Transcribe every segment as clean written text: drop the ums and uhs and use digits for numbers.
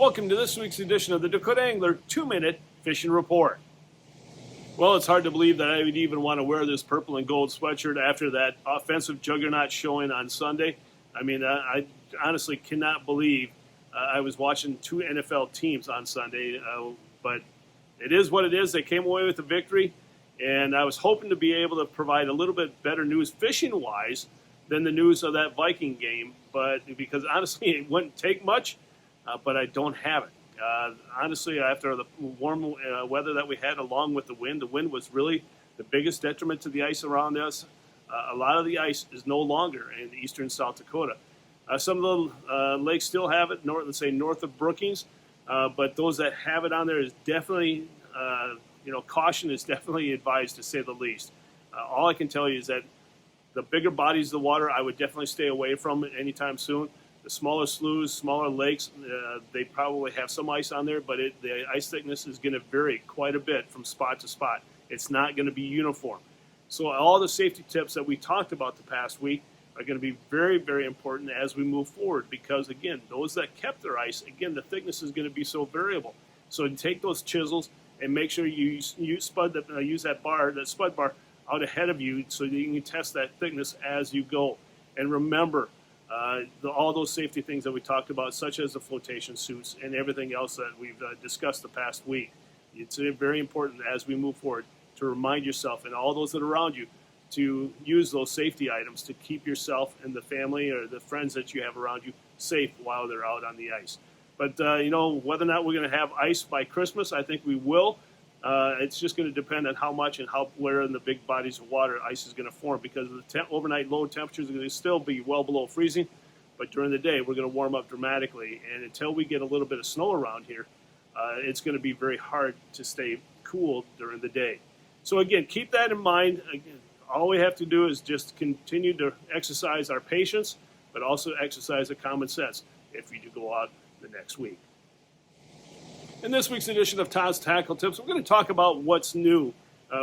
Welcome to this week's edition of the Dakota Angler 2-Minute Fishing Report. Well, it's hard to believe that I would even want to wear this purple and gold sweatshirt after that offensive juggernaut showing on Sunday. I mean, I honestly cannot believe I was watching two NFL teams on Sunday, but it is what it is. They came away with a victory, and I was hoping to be able to provide a little bit better news fishing-wise than the news of that Viking game, but because honestly it wouldn't take much, but I don't have it. Honestly, after the warm weather that we had along with the wind was really the biggest detriment to the ice around us. A lot of the ice is no longer in eastern South Dakota. Some of the lakes still have it, north of Brookings, but those that have it on there is definitely, caution is definitely advised, to say the least. All I can tell you is that the bigger bodies of the water, I would definitely stay away from it anytime soon. The smaller sloughs, smaller lakes, they probably have some ice on there, but the ice thickness is going to vary quite a bit from spot to spot. It's not going to be uniform. So all the safety tips that we talked about the past week are going to be very, very important as we move forward because, again, those that kept their ice, again, the thickness is going to be so variable. So take those chisels and make sure you use that spud bar out ahead of you so that you can test that thickness as you go. And remember, all those safety things that we talked about, such as the flotation suits and everything else that we've discussed the past week. It's very important as we move forward to remind yourself and all those that are around you to use those safety items to keep yourself and the family or the friends that you have around you safe while they're out on the ice. But, whether or not we're going to have ice by Christmas, I think we will. It's just going to depend on how much and where in the big bodies of water ice is going to form because the overnight low temperatures are going to still be well below freezing, but during the day we're going to warm up dramatically, and until we get a little bit of snow around here, it's going to be very hard to stay cool during the day. So again, keep that in mind. Again, all we have to do is just continue to exercise our patience, but also exercise the common sense if we do go out the next week. In this week's edition of Todd's Tackle Tips, we're going to talk about what's new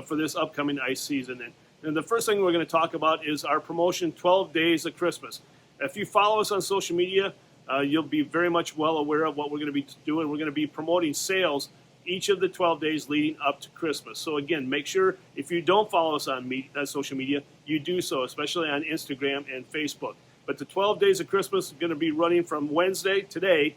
for this upcoming ice season. And the first thing we're going to talk about is our promotion, 12 Days of Christmas. If you follow us on social media, you'll be very much well aware of what we're going to be doing. We're going to be promoting sales each of the 12 days leading up to Christmas. So again, make sure if you don't follow us on social media, you do so, especially on Instagram and Facebook. But the 12 Days of Christmas is going to be running from Wednesday, today,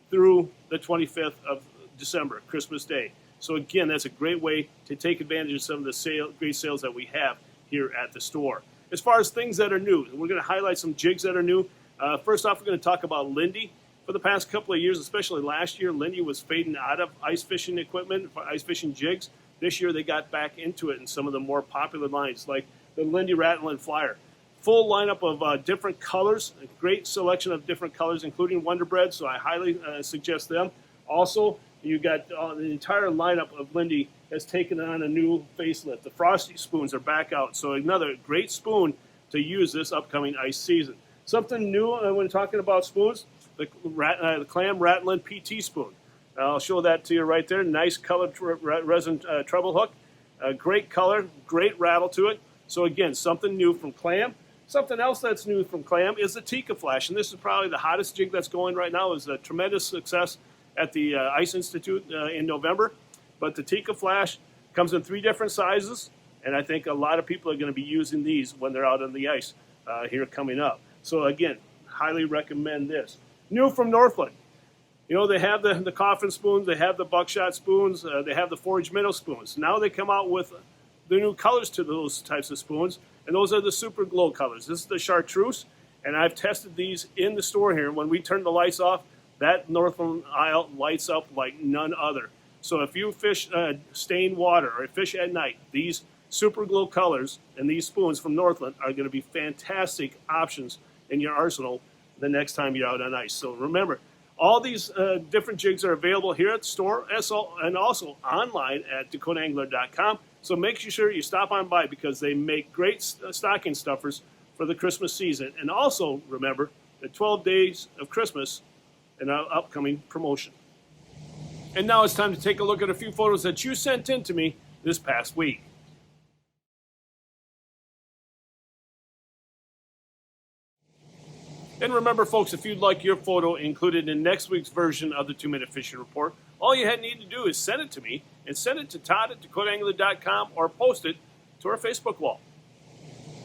through the 25th of December, Christmas Day. So again, that's a great way to take advantage of some of the great sales that we have here at the store. As far as things that are new, we're going to highlight some jigs that are new. First off, we're going to talk about Lindy. For the past couple of years, especially last year, Lindy was fading out of ice fishing equipment, ice fishing jigs. This year, they got back into it in some of the more popular lines, like the Lindy Rattling Flyer. Full lineup of different colors, a great selection of different colors, including Wonder Bread, so I highly suggest them. Also, you got the entire lineup of Lindy has taken on a new facelift. The Frosty spoons are back out, so another great spoon to use this upcoming ice season. Something new when talking about spoons, the Clam Rattling PT spoon. I'll show that to you right there. Nice colored resin treble hook. Great color, great rattle to it. So again, something new from Clam. Something else that's new from Clam is the Tika Flash, and this is probably the hottest jig that's going right now. It's a tremendous success at the Ice Institute in November. But the Tika Flash comes in 3 different sizes, and I think a lot of people are going to be using these when they're out on the ice here coming up. So again, highly recommend this. New from Northland. You know, they have the coffin spoons, they have the buckshot spoons, they have the forage minnow spoons. Now they come out with the new colors to those types of spoons, and those are the super glow colors. This is the chartreuse, and I've tested these in the store here. When we turn the lights off, that Northland aisle lights up like none other. So if you fish stained water or fish at night, these super glow colors and these spoons from Northland are going to be fantastic options in your arsenal the next time you're out on ice. So remember, all these different jigs are available here at the store and also online at dakotaangler.com. So make sure you stop on by because they make great stocking stuffers for the Christmas season. And also remember the 12 Days of Christmas and our upcoming promotion. And now it's time to take a look at a few photos that you sent in to me this past week. And remember, folks, if you'd like your photo included in next week's version of the 2-Minute Fishing Report, all you need to do is send it to me and send it to Todd at DakotaAngler.com or post it to our Facebook wall.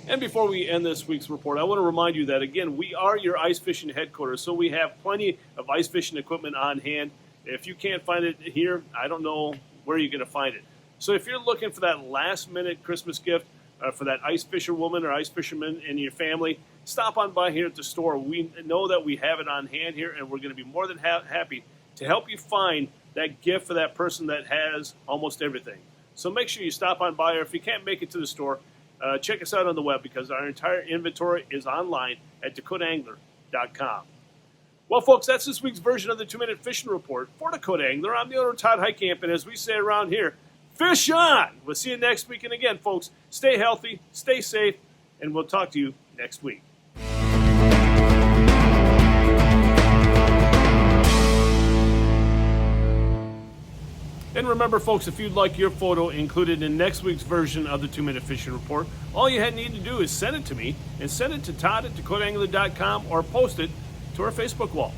And before we end this week's report, I want to remind you that, again, we are your ice fishing headquarters, so we have plenty of ice fishing equipment on hand. If you can't find it here, I don't know where you're going to find it. So if you're looking for that last-minute Christmas gift for that ice fisherwoman or ice fisherman in your family, stop on by here at the store. We know that we have it on hand here, and we're going to be more than happy to help you find that gift for that person that has almost everything. So make sure you stop on by, or if you can't make it to the store, check us out on the web, because our entire inventory is online at DakotaAngler.com. Well, folks, that's this week's version of the 2-Minute Fishing Report for Dakota Angler. I'm the owner, Todd Heitkamp, and as we say around here, fish on! We'll see you next week. And again, folks, stay healthy, stay safe, and we'll talk to you next week. And remember, folks, if you'd like your photo included in next week's version of the 2-Minute Fishing Report, all you need to do is send it to me and send it to Todd at DakotaAngler.com or post it to our Facebook wall.